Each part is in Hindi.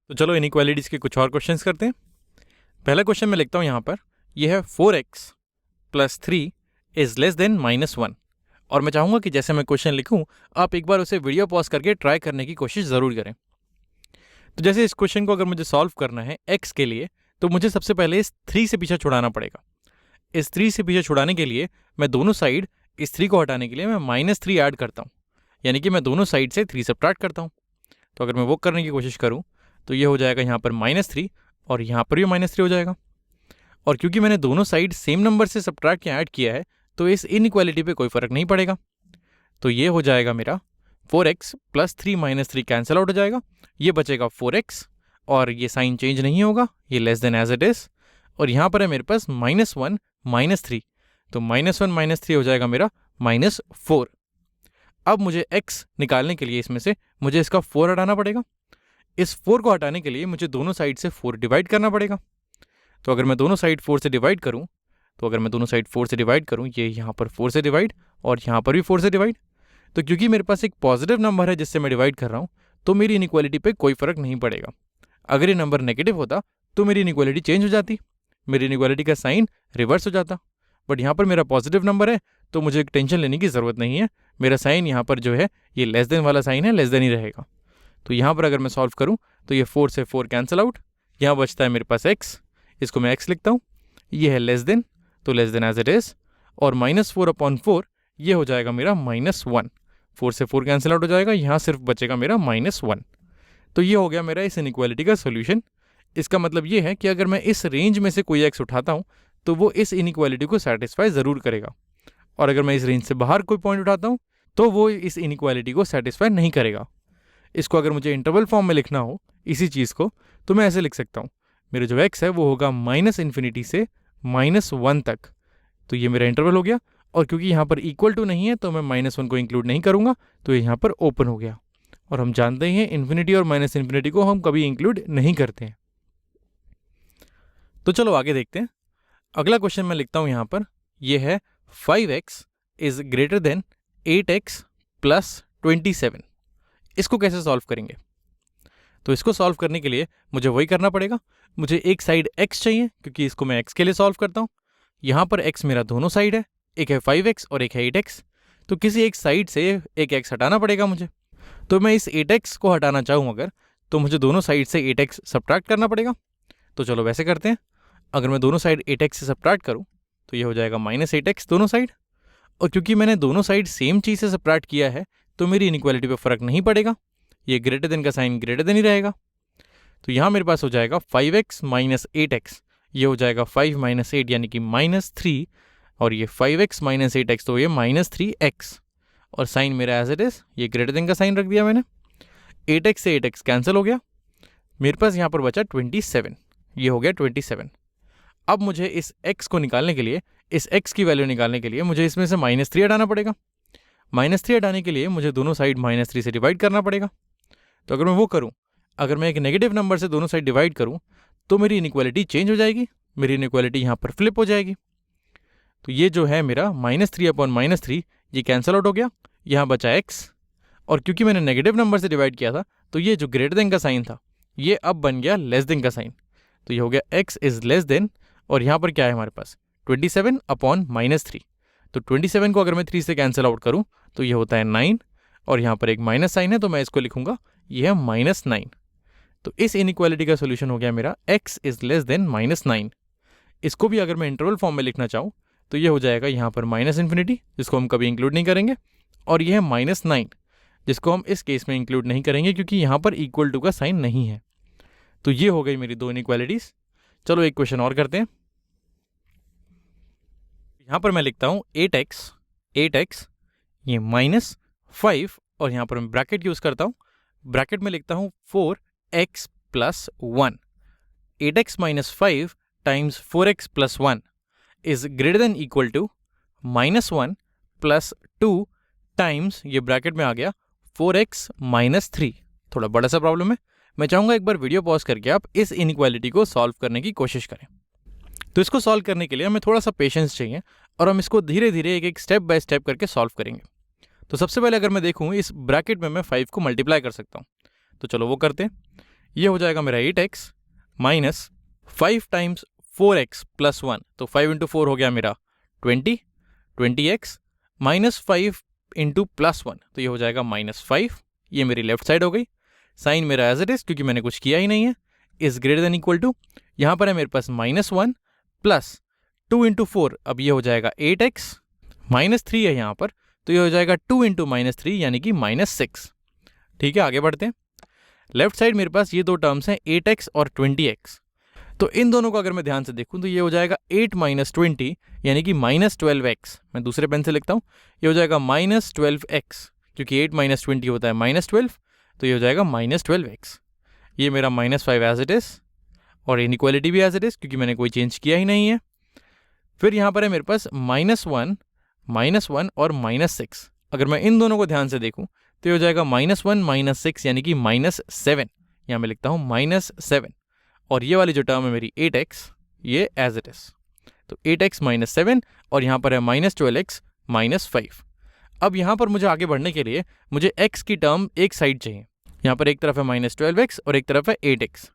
तो चलो इनइक्वालिटीज़ के कुछ और क्वेश्चंस करते हैं। पहला क्वेश्चन मैं लिखता हूँ यहाँ पर, यह है 4x + 3 इज़ लेस देन -1। और मैं चाहूँगा कि जैसे मैं क्वेश्चन लिखूँ आप एक बार उसे वीडियो पॉज करके ट्राई करने की कोशिश ज़रूर करें। तो जैसे इस क्वेश्चन को अगर मुझे सॉल्व करना है x के लिए, तो मुझे सबसे पहले इस 3 से पीछे छुड़ाना पड़ेगा। इस 3 से पीछे छुड़ाने के लिए मैं दोनों साइड, इस 3 को हटाने के लिए मैं -3 ऐड करता हूँ, यानी कि मैं दोनों साइड से 3 सब्ट्रैक्ट करता हूँ। तो अगर मैं वो करने की कोशिश करूँ तो ये हो जाएगा यहाँ पर -3 और यहाँ पर भी -3 हो जाएगा। और क्योंकि मैंने दोनों साइड सेम नंबर से सब्ट्रैक्ट या ऐड किया है तो इस इनइक्वालिटी पे कोई फ़र्क नहीं पड़ेगा। तो ये हो जाएगा मेरा 4x + 3 - 3 कैंसिल आउट हो जाएगा, ये बचेगा 4x और ये साइन चेंज नहीं होगा, ये less than as it is. और यहाँ पर है मेरे पास -1 -3, तो -1 -3 हो जाएगा मेरा -4। अब मुझे x निकालने के लिए इसमें से मुझे इसका 4 हटाना पड़ेगा। इस 4 को हटाने के लिए मुझे दोनों साइड से 4 डिवाइड करना पड़ेगा। तो अगर मैं दोनों साइड 4 से डिवाइड करूँ, ये यहाँ पर 4 से डिवाइड और यहाँ पर भी 4 से डिवाइड, तो क्योंकि मेरे पास एक पॉजिटिव नंबर है जिससे मैं डिवाइड कर रहा हूँ तो मेरी इनइक्वालिटी पे कोई फ़र्क नहीं पड़ेगा। अगर ये नंबर नेगेटिव होता तो मेरी इनइक्वालिटी चेंज हो जाती, मेरी इनइक्वालिटी का साइन रिवर्स हो जाता। बट यहाँ पर मेरा पॉजिटिव नंबर है तो मुझे टेंशन लेने की ज़रूरत नहीं है, मेरा साइन यहाँ पर जो है ये लेस देन वाला साइन है, लेस देन ही रहेगा। तो यहाँ पर अगर मैं सॉल्व करूँ तो ये 4 से 4 कैंसिल आउट, यहाँ बचता है मेरे पास x, इसको मैं x लिखता हूँ, ये है लेस देन, तो less than as it is, और -4/4 ये हो जाएगा मेरा -1। 4 से 4 कैंसिल आउट हो जाएगा, यहाँ सिर्फ बचेगा मेरा -1। तो ये हो गया मेरा इस इनइक्वालिटी का सोल्यूशन। इसका मतलब ये है कि अगर मैं इस रेंज में से कोई x उठाता हूँ तो वो इस इनइक्वालिटी को सेटिस्फाई ज़रूर करेगा, और अगर मैं इस रेंज से बाहर कोई पॉइंट उठाता हूँ तो वो इस इनइक्वालिटी को सेटिस्फाई नहीं करेगा। इसको अगर मुझे इंटरवल फॉर्म में लिखना हो इसी चीज़ को, तो मैं ऐसे लिख सकता हूँ, मेरे जो x है वो होगा -∞ से -1 तक। तो ये मेरा इंटरवल हो गया, और क्योंकि यहाँ पर इक्वल टू नहीं है तो मैं -1 को इंक्लूड नहीं करूँगा, तो ये यहाँ पर ओपन हो गया। और हम जानते ही हैं इन्फिनिटी और -∞ को हम कभी इंक्लूड नहीं करते हैं। तो चलो आगे देखते हैं। अगला क्वेश्चन मैं लिखता हूँ यहाँ पर, ये है 5x is greater then 8x + 27। इसको कैसे सॉल्व करेंगे? तो इसको सॉल्व करने के लिए मुझे वही करना पड़ेगा, मुझे एक साइड x चाहिए क्योंकि इसको मैं x के लिए सॉल्व करता हूँ। यहाँ पर x मेरा दोनों साइड है, एक है 5x और एक है 8x, तो किसी एक साइड से एक x हटाना पड़ेगा मुझे। तो मैं इस 8x को हटाना चाहूँ अगर, तो मुझे दोनों साइड से 8x सब्ट्रैक्ट करना पड़ेगा। तो चलो वैसे करते हैं। अगर मैं दोनों साइड 8x से सब्ट्रैक्ट करूँ तो ये हो जाएगा -8x दोनों साइड, और क्योंकि मैंने दोनों साइड सेम चीज़ से सब्ट्रैक्ट किया है तो मेरी इनइक्वालिटी पे फ़र्क नहीं पड़ेगा, ये ग्रेटर देन का साइन ग्रेटर देन ही रहेगा। तो यहाँ मेरे पास हो जाएगा 5x - 8x, ये हो जाएगा 5 - 8 यानी कि -3, और ये 5x - 8x तो ये -3x, और साइन मेरा एज इट इज़, ये ग्रेटर देन का साइन रख दिया मैंने। 8x से 8x कैंसिल हो गया, मेरे पास यहाँ पर बचा 27, ये हो गया 27। अब मुझे इस x को निकालने के लिए, इस x की वैल्यू निकालने के लिए मुझे इसमें से -3 हटाना पड़ेगा। -3 हटाने के लिए मुझे दोनों साइड -3 से डिवाइड करना पड़ेगा। तो अगर मैं वो करूँ, अगर मैं एक नेगेटिव नंबर से दोनों साइड डिवाइड करूँ तो मेरी इनइक्वालिटी चेंज हो जाएगी, मेरी इनइक्वालिटी यहाँ पर फ्लिप हो जाएगी। तो ये जो है मेरा -3/3 ये कैंसिल आउट हो गया, यहाँ बचा x, और क्योंकि मैंने नेगेटिव नंबर से डिवाइड किया था तो ये जो ग्रेटर देन का साइन था ये अब बन गया लेस देन का साइन। तो ये हो गया x इज़ लेस देन, और यहाँ पर क्या है हमारे पास 27/-3। तो 27 को अगर मैं 3 से कैंसिल आउट करूँ तो ये होता है 9, और यहाँ पर एक माइनस साइन है तो मैं इसको लिखूँगा, ये है -9। तो इस इनइक्वालिटी का सोल्यूशन हो गया मेरा x इज़ लेस देन -9। इसको भी अगर मैं इंटरवल फॉर्म में लिखना चाहूँ तो ये हो जाएगा यहाँ पर -∞, जिसको हम कभी इंक्लूड नहीं करेंगे, और ये है -9, जिसको हम इस केस में इंक्लूड नहीं करेंगे क्योंकि यहाँ पर इक्वल टू का साइन नहीं है। तो ये हो गई मेरी दो इनइक्वालिटीज़। चलो एक क्वेश्चन और करते हैं। यहाँ पर मैं लिखता हूँ 8x ये -5, और यहाँ पर मैं ब्रैकेट यूज़ करता हूँ, ब्रैकेट में लिखता हूँ 4x + 1। 8x - 5 times 4x + 1 is greater than equal to -1 + 2 times, ये ब्रैकेट में आ गया 4x - 3। थोड़ा बड़ा सा प्रॉब्लम है, मैं चाहूँगा एक बार वीडियो पॉज करके आप इस इनइक्वालिटी को सॉल्व करने की कोशिश करें। तो इसको सॉल्व करने के लिए हमें थोड़ा सा पेशेंस चाहिए, और हम इसको धीरे धीरे एक स्टेप बाय स्टेप करके सॉल्व करेंगे। तो सबसे पहले अगर मैं देखूँ इस ब्रैकेट में मैं 5 को मल्टीप्लाई कर सकता हूँ, तो चलो वो करते हैं। ये हो जाएगा मेरा 8x minus 5 times 4x plus 1, तो 5 इंटू 4 हो गया मेरा 20x माइनस 5 इंटू प्लस 1, तो ये हो जाएगा -5। ये मेरी लेफ्ट साइड हो गई। साइन मेरा एज इट इज क्योंकि मैंने कुछ किया ही नहीं है, is greater than equal to, यहाँ पर है मेरे पास -1 प्लस 2 इंटू 4, अब ये हो जाएगा 8x -3 है यहाँ पर, तो ये हो जाएगा 2 इंटू -3 यानी कि -6। ठीक है, आगे बढ़ते हैं। लेफ्ट साइड मेरे पास ये दो टर्म्स हैं 8x और 20x, तो इन दोनों को अगर मैं ध्यान से देखूं तो ये हो जाएगा 8 माइनस 20 यानी कि -12x। मैं दूसरे पेन से लिखता हूँ, ये हो जाएगा -12x, क्योंकि 8 माइनस 20 होता है -12, तो ये हो जाएगा -12x। ये मेरा -5 एज इट इज़, और इनइक्वालिटी भी एज इट इज़ क्योंकि मैंने कोई चेंज किया ही नहीं है। फिर यहाँ पर है मेरे पास -1 और -6। अगर मैं इन दोनों को ध्यान से देखूँ तो ये हो जाएगा -1 -6 यानी कि -7। यहाँ मैं लिखता हूँ -7, और ये वाली जो टर्म है मेरी 8x, ये एज इट इज़, तो 8x -7, और यहाँ पर है -12x -5। अब यहाँ पर मुझे आगे बढ़ने के लिए मुझे x की टर्म एक साइड चाहिए। यहाँ पर एक तरफ है -12x और एक तरफ है 8x,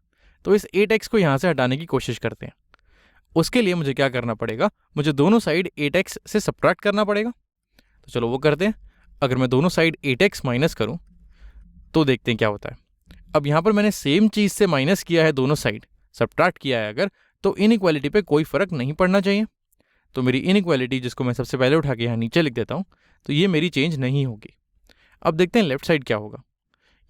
तो इस 8x को यहाँ से हटाने की कोशिश करते हैं। उसके लिए मुझे क्या करना पड़ेगा, मुझे दोनों साइड 8x से सब्ट्रैक्ट करना पड़ेगा। तो चलो वो करते हैं। अगर मैं दोनों साइड 8x माइनस करूँ तो देखते हैं क्या होता है। अब यहाँ पर मैंने सेम चीज़ से माइनस किया है, दोनों साइड सब्ट्रैक्ट किया है अगर, तो इनइक्वालिटी पे कोई फ़र्क नहीं पड़ना चाहिए। तो मेरी इनइक्वालिटी, जिसको मैं सबसे पहले उठा के यहाँ नीचे लिख देता हूँ, तो ये मेरी चेंज नहीं होगी। अब देखते हैं लेफ्ट साइड क्या होगा।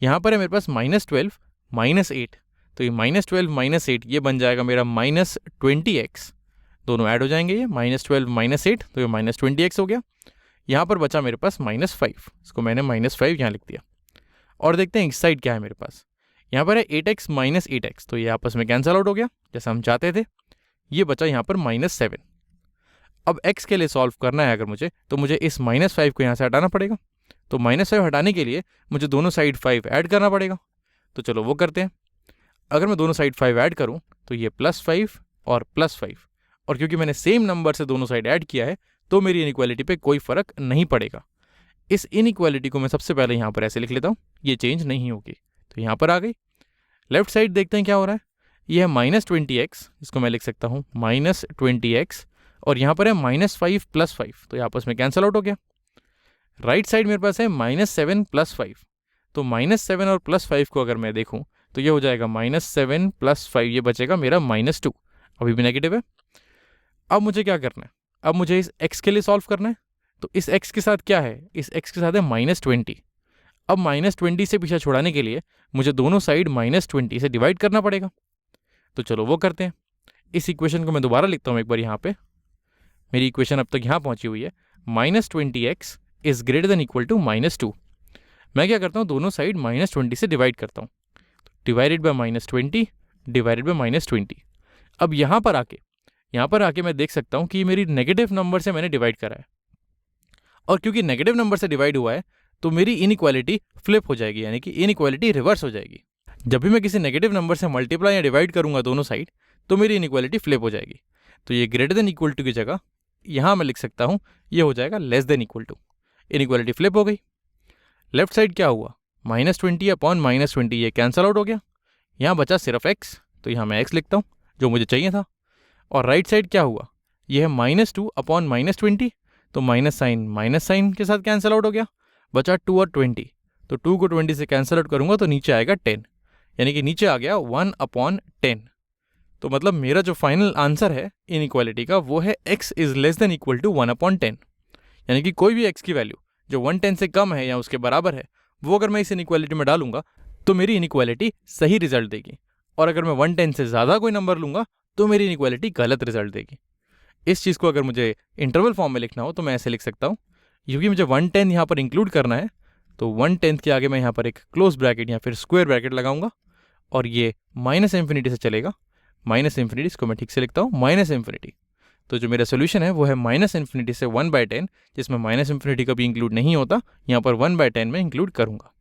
यहाँ पर है मेरे पास -12 -8, तो ये -12 -8 ये बन जाएगा मेरा -20x। दोनों ऐड हो जाएंगे, ये -12 -8, तो ये -20x हो गया। यहाँ पर बचा मेरे पास -5, इसको मैंने -5 यहाँ लिख दिया। और देखते हैं इस साइड क्या है मेरे पास। यहाँ पर है 8x -8x, तो ये आपस में कैंसल आउट हो गया जैसा हम चाहते थे। ये बचा यहाँ पर -7। अब x के लिए सॉल्व करना है अगर मुझे, तो मुझे इस -5 को यहाँ से हटाना पड़ेगा। तो -5 हटाने के लिए मुझे दोनों साइड 5 ऐड करना पड़ेगा। तो चलो वो करते हैं। अगर मैं दोनों साइड 5 ऐड करूँ तो ये +5 और +5, और क्योंकि मैंने सेम नंबर से दोनों साइड ऐड किया है तो मेरी इनइक्वालिटी पे कोई फ़र्क नहीं पड़ेगा। इस इनइक्वालिटी को मैं सबसे पहले यहाँ पर ऐसे लिख लेता हूँ, ये चेंज नहीं होगी, तो यहाँ पर आ गई। लेफ्ट साइड देखते हैं क्या हो रहा है। ये है -20x, इसको मैं लिख सकता हूँ -20x, और यहाँ पर है -5 + 5, तो ये आपस में कैंसल आउट हो गया। राइट साइड मेरे पास है -7 + 5, तो -7 और +5 को अगर मैं देखूँ तो ये हो जाएगा -7 + 5, ये बचेगा मेरा -2, अभी भी नेगेटिव है। अब मुझे क्या करना है, अब मुझे इस x के लिए सॉल्व करना है। तो इस x के साथ क्या है, इस x के साथ है -20। अब -20 से पीछा छुड़ाने के लिए मुझे दोनों साइड -20 से डिवाइड करना पड़ेगा। तो चलो वो करते हैं। इस इक्वेशन को मैं दोबारा लिखता हूँ एक बार यहाँ पे। मेरी इक्वेशन अब तक यहाँ पहुँची हुई है, -20x is greater than equal to -2। मैं क्या करता हूँ, दोनों साइड -20 से डिवाइड करता हूँ, डिवाइडेड बाय -20 डिवाइडेड बाय -20। अब यहाँ पर आके मैं देख सकता हूँ कि मेरी नेगेटिव नंबर से मैंने डिवाइड करा है, और क्योंकि नेगेटिव नंबर से डिवाइड हुआ है तो मेरी इनइक्वालिटी फ्लिप हो जाएगी, यानी कि इनइक्वालिटी रिवर्स हो जाएगी। जब भी मैं किसी नेगेटिव नंबर से मल्टीप्लाई या डिवाइड करूंगा दोनों साइड, तो मेरी इनइक्वालिटी फ्लिप हो जाएगी। तो ये ग्रेटर देन इक्वल टू की जगह यहाँ मैं लिख सकता हूँ, ये हो जाएगा less than equal to. Inequality flip हो गई। लेफ्ट साइड क्या हुआ, -20 अपॉन -20, ये कैंसल आउट हो गया। यहाँ बचा सिर्फ x, तो यहाँ मैं x लिखता हूँ जो मुझे चाहिए था। और राइट साइड क्या हुआ, ये है -2 अपॉन -20, तो माइनस साइन के साथ कैंसिल आउट हो गया। बचा 2 और 20, तो 2 को 20 से कैंसिल आउट करूंगा तो नीचे आएगा 10, यानी कि नीचे आ गया 1/10। तो मतलब मेरा जो फाइनल आंसर है इनइक्वालिटी का वो है x is less than equal to 1/10, यानी कि कोई भी x की वैल्यू जो 1/10 से कम है या उसके बराबर है, वो अगर मैं इस इनइक्वालिटी में डालूंगा तो मेरी इनइक्वालिटी सही रिजल्ट देगी, और अगर मैं 1/10 से ज़्यादा कोई नंबर लूँगा तो मेरी इनइक्वालिटी गलत रिजल्ट देगी। इस चीज़ को अगर मुझे इंटरवल फॉर्म में लिखना हो तो मैं ऐसे लिख सकता हूँ, क्योंकि मुझे 1/10 यहाँ पर इंक्लूड करना है, तो 1/10 के आगे मैं यहाँ पर एक क्लोज ब्रैकेट या फिर स्क्वायर ब्रैकेट लगाऊंगा, और ये -∞ से चलेगा। -∞, इसको मैं ठीक से लिखता हूँ -∞। तो जो मेरा सोल्यूशन है वो है -∞ से 1/10, जिसमें -∞ कभी इंक्लूड नहीं होता, यहाँ पर 1/10 में इंक्लूड करूँगा।